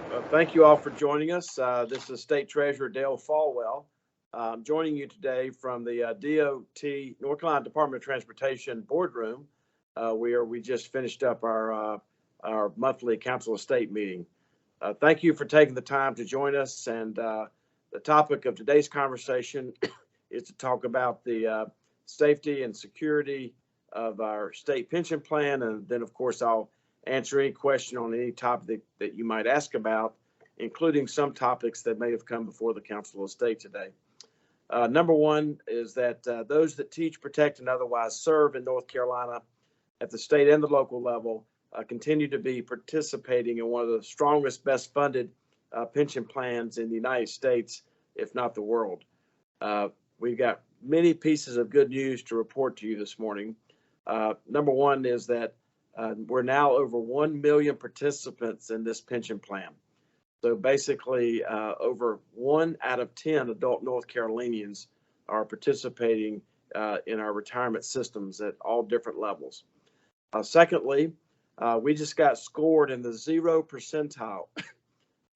Thank you all for joining us. This is State Treasurer Dale Folwell. I'm joining you today from the DOT, North Carolina Department of Transportation boardroom, where we just finished up our monthly Council of State meeting. Thank you for taking the time to join us. And the topic of today's conversation is to talk about the safety and security of our state pension plan. And then, of course, I'll answer any question on any topic that you might ask about, including some topics that may have come before the Council of State today. Number one is that those that teach, protect, and otherwise serve in North Carolina at the state and the local level continue to be participating in one of the strongest, best funded pension plans in the United States, if not the world. We've got many pieces of good news to report to you this morning. Number one is that we're now over 1 million participants in this pension plan. So basically, over 1 out of 10 adult North Carolinians are participating in our retirement systems at all different levels. Secondly, we just got scored in the 0 percentile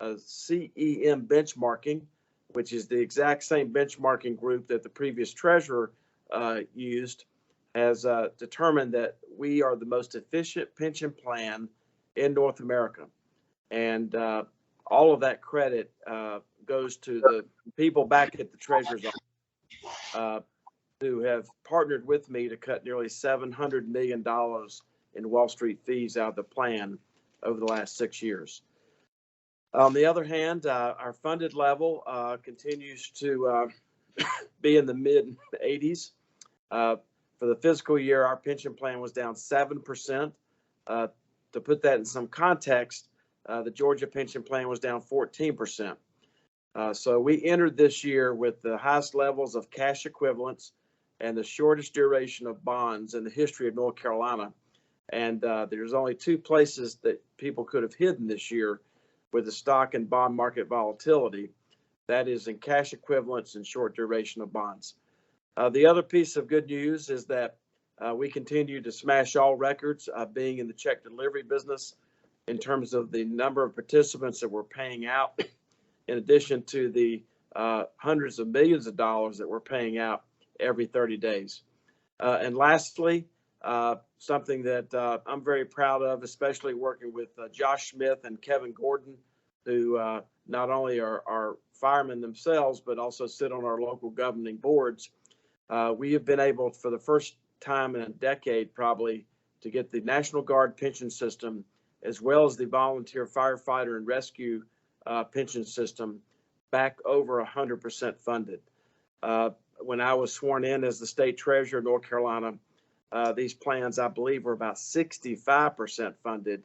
CEM benchmarking, which is the exact same benchmarking group that the previous treasurer used, has determined that we are the most efficient pension plan in North America. And all of that credit goes to the people back at the Treasurer's office who have partnered with me to cut nearly $700 million in Wall Street fees out of the plan over the last 6 years. On the other hand, our funded level continues to be in the mid 80s. For the fiscal year, our pension plan was down 7%. To put that in some context, the Georgia pension plan was down 14%. So we entered this year with the highest levels of cash equivalents and the shortest duration of bonds in the history of North Carolina. And there's only 2 places that people could have hidden this year with the stock and bond market volatility. That is in cash equivalents and short duration of bonds. The other piece of good news is that we continue to smash all records being in the check delivery business in terms of the number of participants that we're paying out, in addition to the hundreds of millions of dollars that we're paying out every 30 days. And lastly, something that I'm very proud of, especially working with Josh Smith and Kevin Gordon, who not only are firemen themselves, but also sit on our local governing boards. We have been able, for the first time in a decade probably, to get the National Guard pension system, as well as the volunteer firefighter and rescue pension system, back over 100% funded. When I was sworn in as the state treasurer of North Carolina, these plans, I believe, were about 65% funded.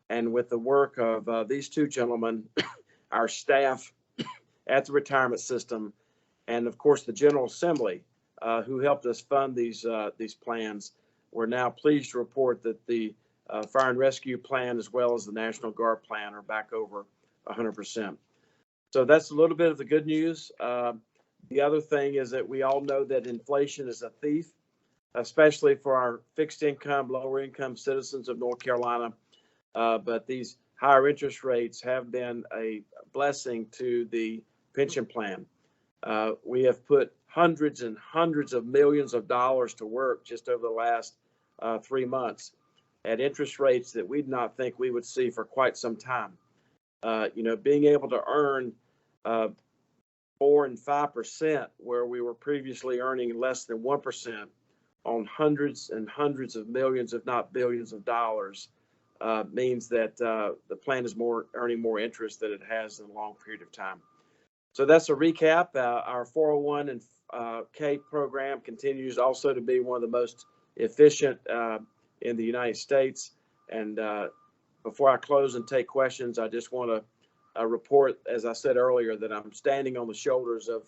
And with the work of these 2 gentlemen, our staff at the retirement system, and of course the General Assembly, who helped us fund these plans, we're now pleased to report that the fire and rescue plan, as well as the National Guard plan, are back over 100%. So that's a little bit of the good news. The other thing is that we all know that inflation is a thief, especially for our fixed income, lower income citizens of North Carolina. But these higher interest rates have been a blessing to the pension plan. We have put hundreds and hundreds of millions of dollars to work just over the last 3 months at interest rates that we did not think we would see for quite some time. Being able to earn 4 and 5%, where we were previously earning less than 1%, on hundreds and hundreds of millions, if not billions of dollars, means that the plan is earning more interest than it has in a long period of time. So that's a recap. Our 401k program continues also to be one of the most efficient in the United States. And before I close and take questions, I just want to report, as I said earlier, that I'm standing on the shoulders of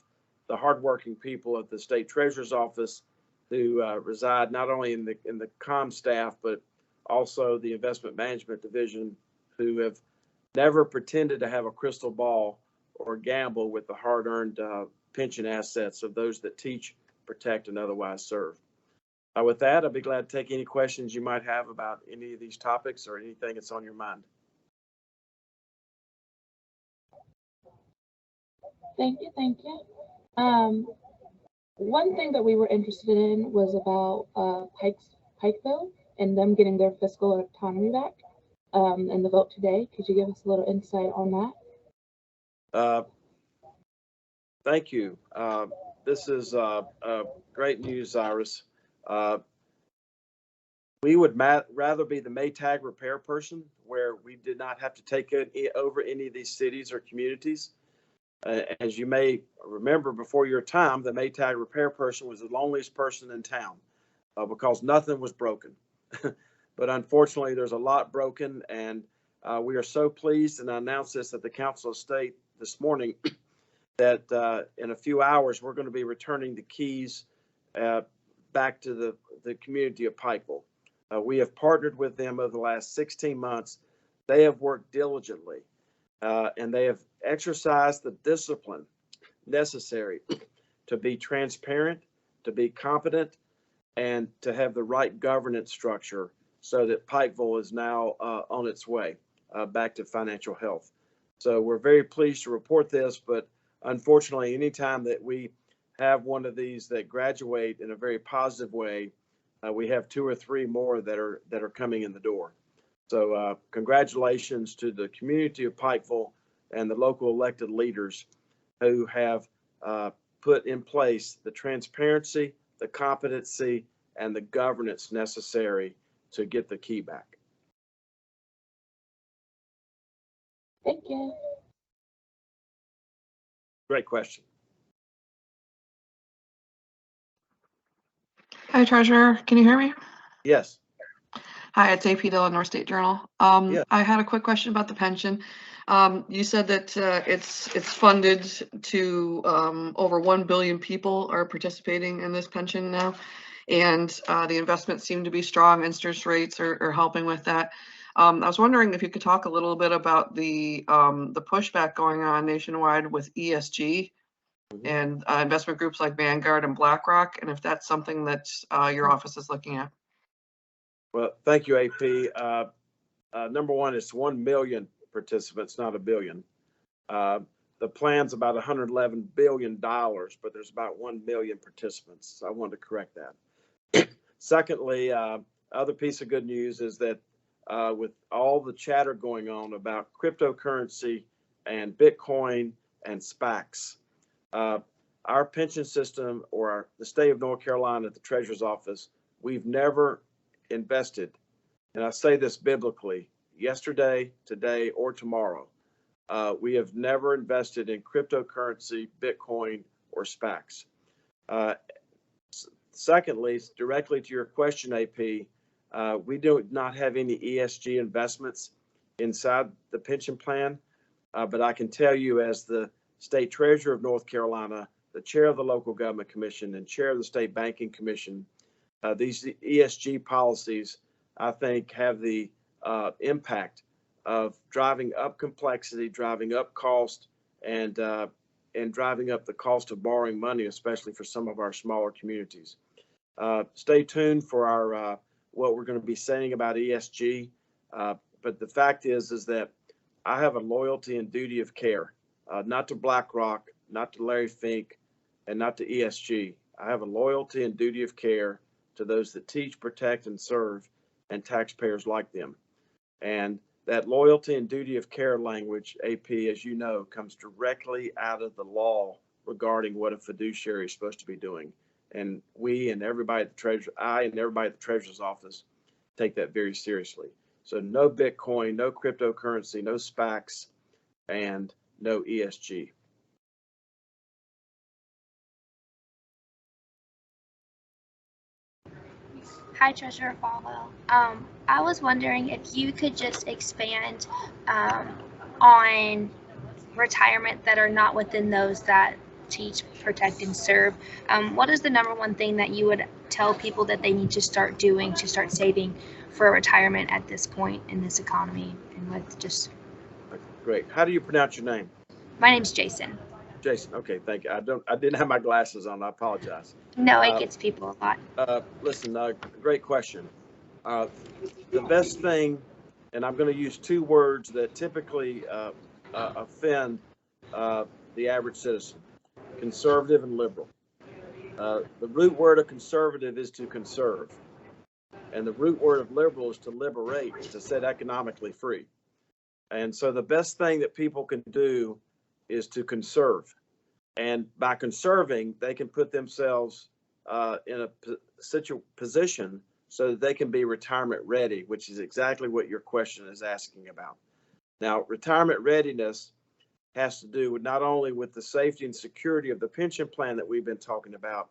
the hardworking people at the State Treasurer's Office who reside not only in the comm staff, but also the investment management division, who have never pretended to have a crystal ball or gamble with the hard-earned pension assets of those that teach, protect, and otherwise serve. With that, I'd be glad to take any questions you might have about any of these topics or anything that's on your mind. Thank you, thank you. One thing that we were interested in was about Pikeville and them getting their fiscal autonomy back, and the vote today. Could you give us a little insight on that? Thank you. This is great news, Iris. Uh, we would rather be the Maytag repair person, where we did not have to take over any of these cities or communities. As you may remember, before your time, the Maytag repair person was the loneliest person in town because nothing was broken. But unfortunately, there's a lot broken, and we are so pleased, and I announced this at the Council of State this morning, that in a few hours, we're going to be returning the keys back to the community of Pikeville. We have partnered with them over the last 16 months. They have worked diligently, and they have exercised the discipline necessary to be transparent, to be competent, and to have the right governance structure so that Pikeville is now on its way back to financial health. So we're very pleased to report this, but unfortunately, anytime that we have one of these that graduate in a very positive way, we have 2 or 3 more that are coming in the door. So congratulations to the community of Pikeville and the local elected leaders who have put in place the transparency, the competency, and the governance necessary to get the key back. Thank you. Great question. Hi, Treasurer. Can you hear me? Yes. Hi, it's AP Dillon, North State Journal. Yeah. I had a quick question about the pension. You said that it's funded to over 1 billion people are participating in this pension now, and the investments seem to be strong. Interest rates are helping with that. I was wondering if you could talk a little bit about the pushback going on nationwide with ESG and investment groups like Vanguard and BlackRock, and if that's something that your office is looking at. Well, thank you, AP. Number one, it's 1 million participants, not a billion. The plan's about $111 billion, but there's about 1 million participants. So I wanted to correct that. Secondly, other piece of good news is that with all the chatter going on about cryptocurrency and Bitcoin and SPACs, our pension system, or the state of North Carolina at the Treasurer's Office, we've never invested, and I say this biblically, yesterday, today, or tomorrow. We have never invested in cryptocurrency, Bitcoin, or SPACs. Secondly, directly to your question, AP, we do not have any ESG investments inside the pension plan, but I can tell you, as the State Treasurer of North Carolina, the Chair of the Local Government Commission, and Chair of the State Banking Commission, these ESG policies, I think, have the impact of driving up complexity, driving up cost, and driving up the cost of borrowing money, especially for some of our smaller communities. Stay tuned for our what we're going to be saying about ESG. But the fact is that I have a loyalty and duty of care, not to BlackRock, not to Larry Fink, and not to ESG. I have a loyalty and duty of care to those that teach, protect, and serve, and taxpayers like them. And that loyalty and duty of care language, AP, as you know, comes directly out of the law regarding what a fiduciary is supposed to be doing. And we and everybody at the Treasurer, I and everybody at the Treasurer's Office take that very seriously. So no Bitcoin, no cryptocurrency, no SPACs, and no ESG. Hi, Treasurer Folwell. I was wondering if you could just expand on retirement that are not within those that teach, protect, and serve. What is the number one thing that you would tell people that they need to start doing to start saving for retirement at this point in this economy? And with just Great. How do you pronounce your name? My name's Jason. Jason. Okay, thank you. I didn't have my glasses on. I apologize. No, it gets people a lot. Listen, great question. The best thing, and I'm going to use 2 words that typically offend the average citizen, conservative and liberal. The root word of conservative is to conserve, and the root word of liberal is to liberate, to set economically free. And so the best thing that people can do is to conserve. And by conserving, they can put themselves in a position so that they can be retirement ready, which is exactly what your question is asking about. Now, retirement readiness has to do with not only with the safety and security of the pension plan that we've been talking about,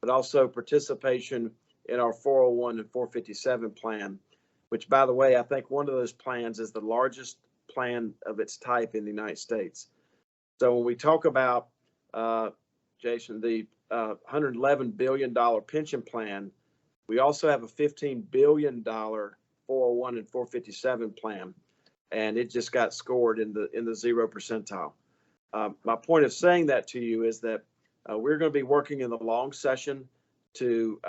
but also participation in our 401 and 457 plan, which, by the way, I think one of those plans is the largest plan of its type in the United States. So when we talk about, Jason, the $111 billion pension plan, we also have a $15 billion 401 and 457 plan, and it just got scored in the 0 percentile. My point of saying that to you is that we're going to be working in the long session to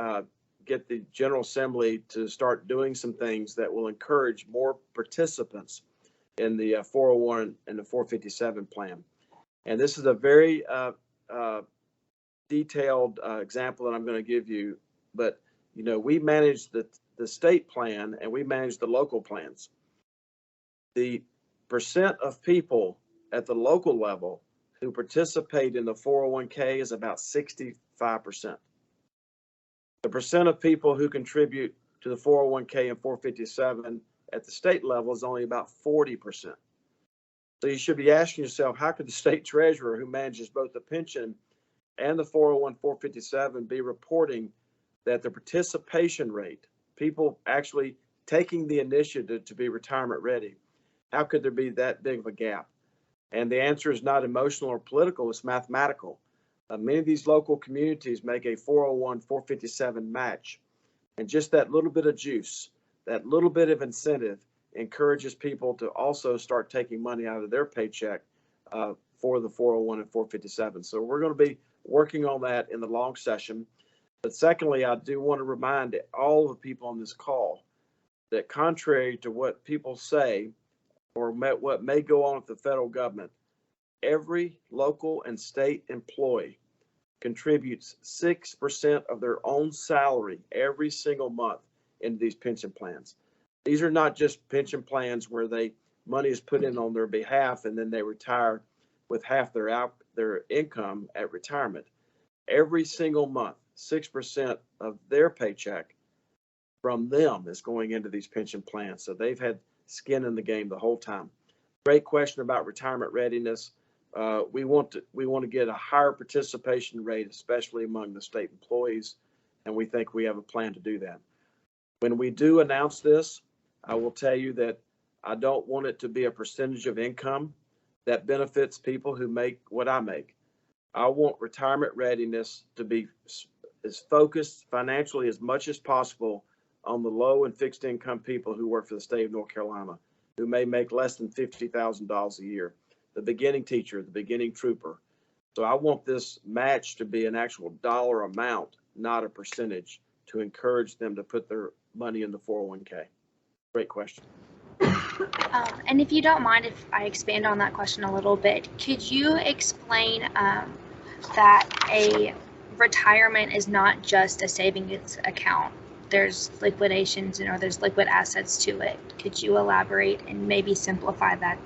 get the General Assembly to start doing some things that will encourage more participants in the 401 and the 457 plan. And this is a very detailed example that I'm going to give you. But, you know, we manage the state plan and we manage the local plans. The percent of people at the local level who participate in the 401k is about 65%. The percent of people who contribute to the 401k and 457 at the state level is only about 40%. So you should be asking yourself, how could the state treasurer, who manages both the pension and the 401, 457, be reporting that the participation rate, people actually taking the initiative to be retirement ready, how could there be that big of a gap? And the answer is not emotional or political, it's mathematical. Many of these local communities make a 401, 457 match. And just that little bit of juice, that little bit of incentive encourages people to also start taking money out of their paycheck for the 401 and 457. So we're going to be working on that in the long session. But secondly, I do want to remind all the people on this call that contrary to what people say or what may go on with the federal government, every local and state employee contributes 6% of their own salary every single month into these pension plans. These are not just pension plans where money is put in on their behalf and then they retire with half their income at retirement. Every single month, 6% of their paycheck from them is going into these pension plans. So they've had skin in the game the whole time. Great question about retirement readiness. We want to get a higher participation rate, especially among the state employees, and we think we have a plan to do that. When we do announce this, I will tell you that I don't want it to be a percentage of income that benefits people who make what I make. I want retirement readiness to be as focused financially as much as possible on the low and fixed income people who work for the state of North Carolina, who may make less than $50,000 a year, the beginning teacher, the beginning trooper. So I want this match to be an actual dollar amount, not a percentage, to encourage them to put their money in the 401k. Great question. And if you don't mind if I expand on that question a little bit, could you explain that a retirement is not just a savings account? There's liquidations or there's liquid assets to it. Could you elaborate and maybe simplify that?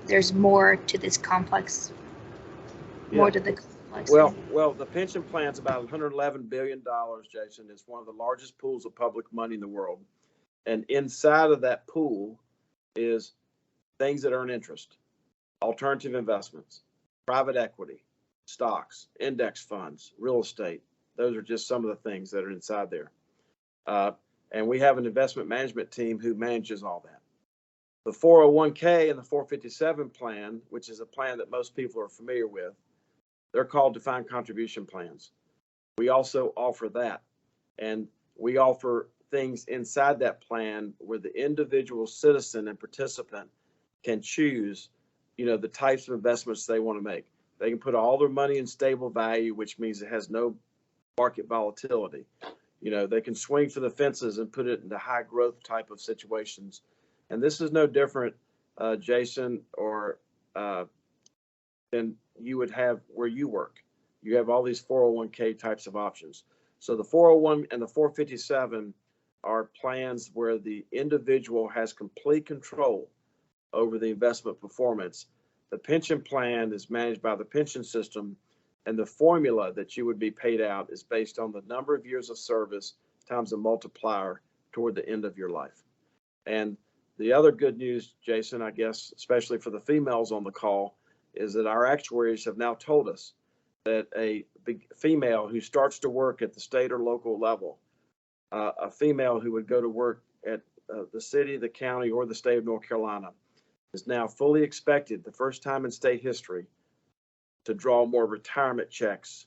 There's more to this complex, more to the complex. Well, the pension plan's about $111 billion, Jason. It's one of the largest pools of public money in the world. And inside of that pool is things that earn interest, alternative investments, private equity, stocks, index funds, real estate. Those are just some of the things that are inside there. And we have an investment management team who manages all that. The 401k and the 457 plan, which is a plan that most people are familiar with, they're called defined contribution plans. We also offer that. And we offer things inside that plan where the individual citizen and participant can choose, the types of investments they want to make. They can put all their money in stable value, which means it has no market volatility. They can swing for the fences and put it into high growth type of situations. And this is no different, Jason or than you would have where you work. You have all these 401k types of options. So the 401 and the 457 are plans where the individual has complete control over the investment performance. The pension plan is managed by the pension system, and the formula that you would be paid out is based on the number of years of service times a multiplier toward the end of your life. And the other good news, Jason, I guess, especially for the females on the call, is that our actuaries have now told us that a female who starts to work at the state or local level, a female who would go to work at the city, the county, or the state of North Carolina, is now fully expected, the first time in state history, to draw more retirement checks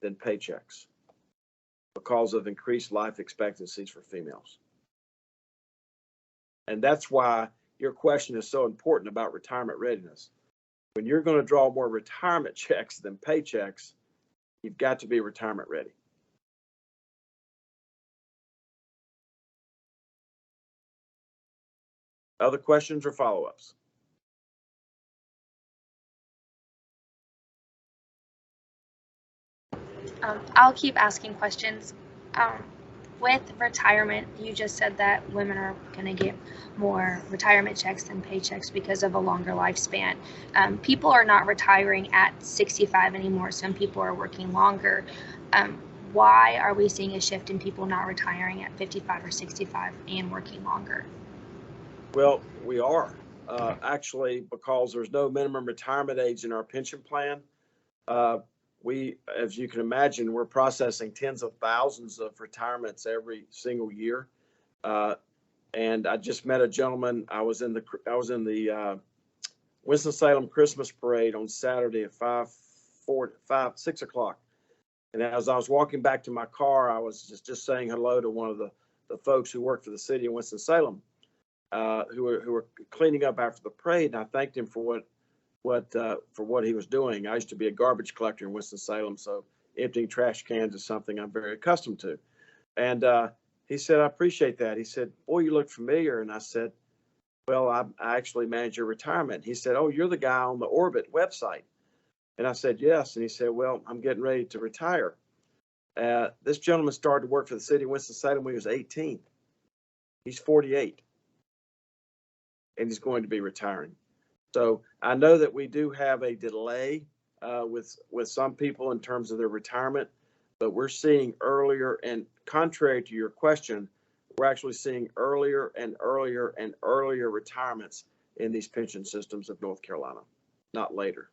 than paychecks because of increased life expectancies for females. And that's why your question is so important about retirement readiness. When you're going to draw more retirement checks than paychecks, you've got to be retirement ready. Other questions or follow-ups? I'll keep asking questions. With retirement, you just said that women are going to get more retirement checks than paychecks because of a longer lifespan. People are not retiring at 65 anymore. Some people are working longer. Why are we seeing a shift in people not retiring at 55 or 65 and working longer? Well, we are actually, because there's no minimum retirement age in our pension plan. We, as you can imagine, we're processing tens of thousands of retirements every single year. And I just met a gentleman. I was in the Winston-Salem Christmas parade on Saturday at 6 o'clock. And as I was walking back to my car, I was just saying hello to one of the folks who work for the city of Winston-Salem, who were cleaning up after the parade. And I thanked him for what he was doing. I used to be a garbage collector in Winston-Salem, so emptying trash cans is something I'm very accustomed to. And he said, I appreciate that. He said, boy, you look familiar. And I said, well, I actually manage your retirement. He said, oh, you're the guy on the Orbit website. And I said, yes. And he said, well, I'm getting ready to retire. This gentleman started to work for the city of Winston-Salem when he was 18. He's 48. And he's going to be retiring. So I know that we do have a delay with some people in terms of their retirement, but we're seeing earlier, and contrary to your question, we're actually seeing earlier and earlier and earlier retirements in these pension systems of North Carolina, not later.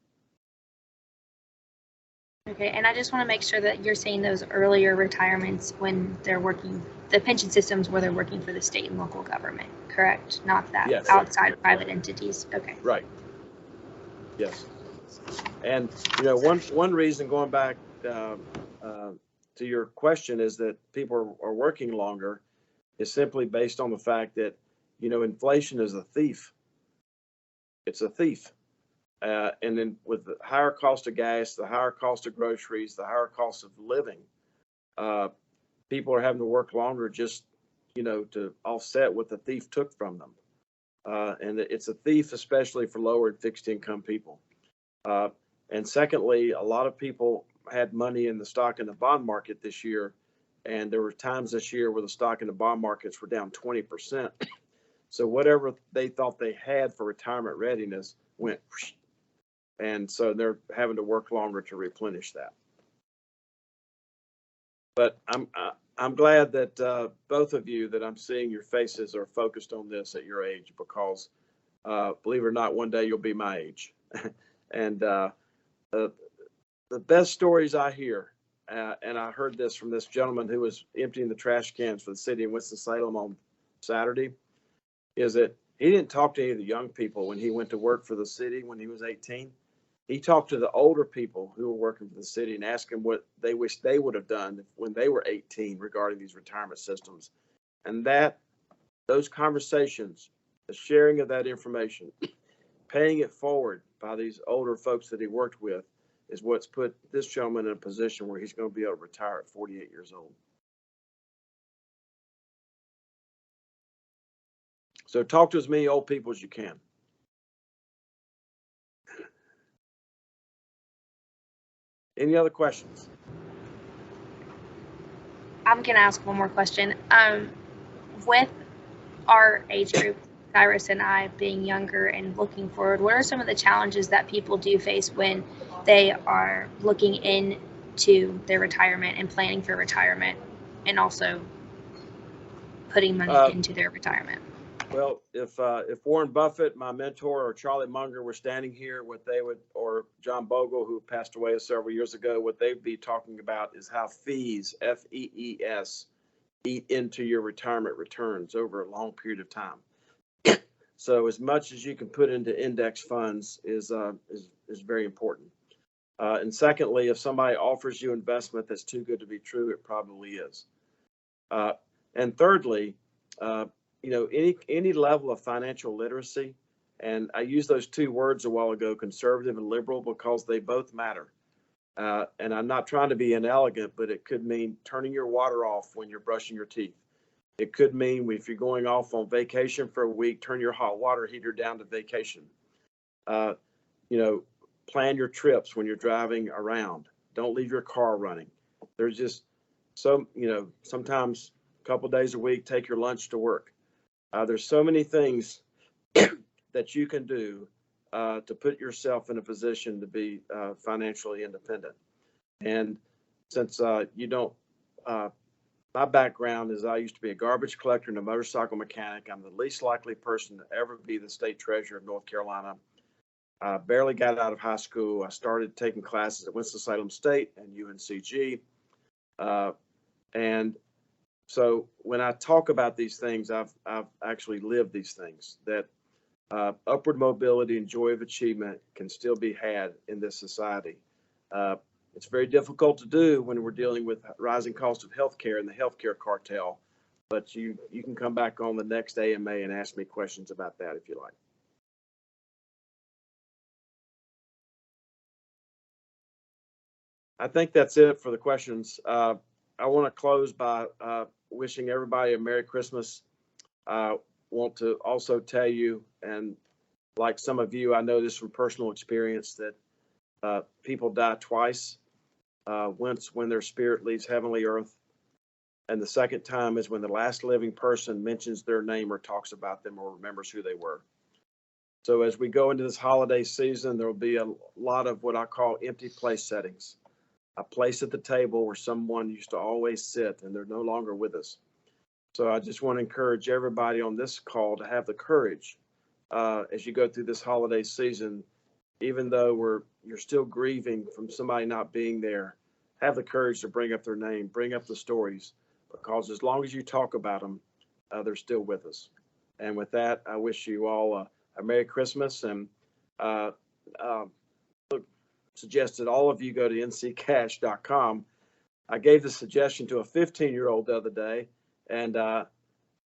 Okay, and I just want to make sure that you're saying those earlier retirements when they're working, the pension systems where they're working for the state and local government, correct? Not that Yes. outside private entities. Okay. Right. Yes. And one reason, going back to your question, is that people are working longer is simply based on the fact that inflation is a thief. It's a thief. And then with the higher cost of gas, the higher cost of groceries, the higher cost of living, people are having to work longer just, to offset what the thief took from them. And it's a thief, especially for lower and fixed income people. And secondly, a lot of people had money in the stock and the bond market this year. And there were times this year where the stock and the bond markets were down 20%. So whatever they thought they had for retirement readiness went. And so they're having to work longer to replenish that. But I'm glad that both of you, that I'm seeing your faces, are focused on this at your age, because believe it or not, one day you'll be my age. And the best stories I hear, and I heard this from this gentleman who was emptying the trash cans for the city of Winston-Salem on Saturday, is that he didn't talk to any of the young people when he went to work for the city when he was 18. He talked to the older people who were working for the city and asked them what they wish they would have done when they were 18 regarding these retirement systems. And those conversations, the sharing of that information, paying it forward by these older folks that he worked with, is what's put this gentleman in a position where he's going to be able to retire at 48 years old. So talk to as many old people as you can. Any other questions? I'm gonna ask one more question. With our age group, Cyrus and I being younger and looking forward, what are some of the challenges that people do face when they are looking into their retirement and planning for retirement, and also putting money into their retirement? Well, if Warren Buffett, my mentor, or Charlie Munger were standing here, what they would, or John Bogle, who passed away several years ago, what they'd be talking about is how fees, FEES, eat into your retirement returns over a long period of time. So as much as you can put into index funds is very important. And secondly, if somebody offers you investment that's too good to be true, it probably is. And thirdly, you know, any level of financial literacy, and I used those two words a while ago, conservative and liberal, because they both matter. And I'm not trying to be inelegant, but it could mean turning your water off when you're brushing your teeth. It could mean if you're going off on vacation for a week, turn your hot water heater down to vacation. You know, plan your trips when you're driving around. Don't leave your car running. There's just you know, sometimes a couple days a week, take your lunch to work. There's so many things that you can do to put yourself in a position to be financially independent. And since you don't, my background is I used to be a garbage collector and a motorcycle mechanic. I'm the least likely person to ever be the state treasurer of North Carolina. I barely got out of high school. I started taking classes at Winston-Salem State and UNCG. And so when I talk about these things, I've actually lived these things, that upward mobility and joy of achievement can still be had in this society. It's very difficult to do when we're dealing with rising cost of healthcare and the healthcare cartel, but you can come back on the next AMA and ask me questions about that if you like. I think that's it for the questions. I want to close by wishing everybody a Merry Christmas. Want to also tell you, and like some of you, I know this from personal experience, that people die twice. Once when their spirit leaves heavenly earth, and the second time is when the last living person mentions their name or talks about them or remembers who they were. So as we go into this holiday season, there will be a lot of what I call empty place settings. A place at the table where someone used to always sit and they're no longer with us. So I just want to encourage everybody on this call to have the courage as you go through this holiday season, even though you're still grieving from somebody not being there, have the courage to bring up their name, bring up the stories, because as long as you talk about them, they're still with us. And with that, I wish you all a Merry Christmas, and suggested all of you go to nccash.com. I gave the suggestion to a 15-year-old the other day, and it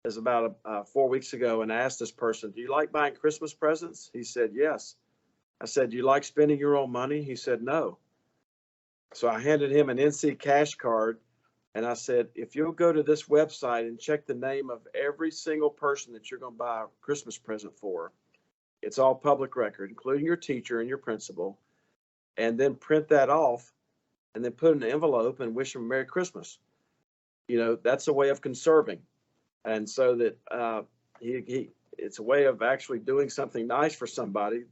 was about 4 weeks ago, and I asked this person, do you like buying Christmas presents? He said, yes. I said, do you like spending your own money? He said, no. So I handed him an NC Cash card, and I said, if you'll go to this website and check the name of every single person that you're going to buy a Christmas present for, it's all public record, including your teacher and your principal, and then print that off and then put in an envelope and wish them Merry Christmas. You know, that's a way of conserving. And so that it's a way of actually doing something nice for somebody,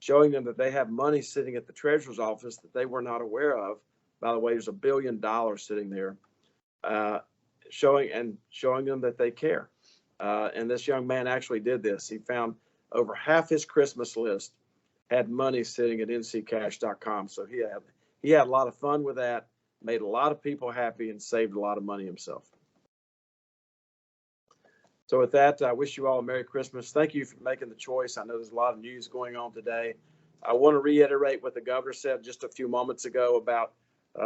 showing them that they have money sitting at the treasurer's office that they were not aware of. By the way, there's $1 billion sitting there, showing them that they care. And this young man actually did this. He found over half his Christmas list had money sitting at nccash.com. So he had a lot of fun with that, made a lot of people happy, and saved a lot of money himself. So with that, I wish you all a Merry Christmas. Thank you for making the choice. I know there's a lot of news going on today. I want to reiterate what the governor said just a few moments ago about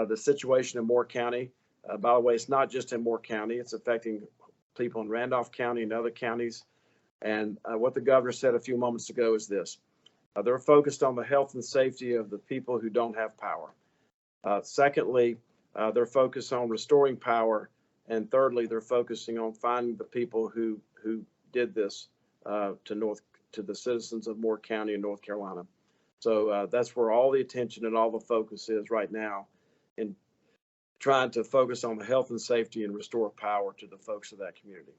the situation in Moore County. By the way, it's not just in Moore County. It's affecting people in Randolph County and other counties. And what the governor said a few moments ago is this. They're focused on the health and safety of the people who don't have power. Secondly, they're focused on restoring power. And thirdly, they're focusing on finding the people who did this to the citizens of Moore County in North Carolina. So that's where all the attention and all the focus is right now, in trying to focus on the health and safety and restore power to the folks of that community.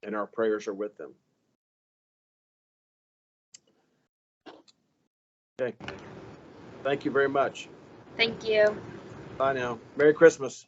And our prayers are with them. Okay. Thank you very much. Thank you. Bye now. Merry Christmas.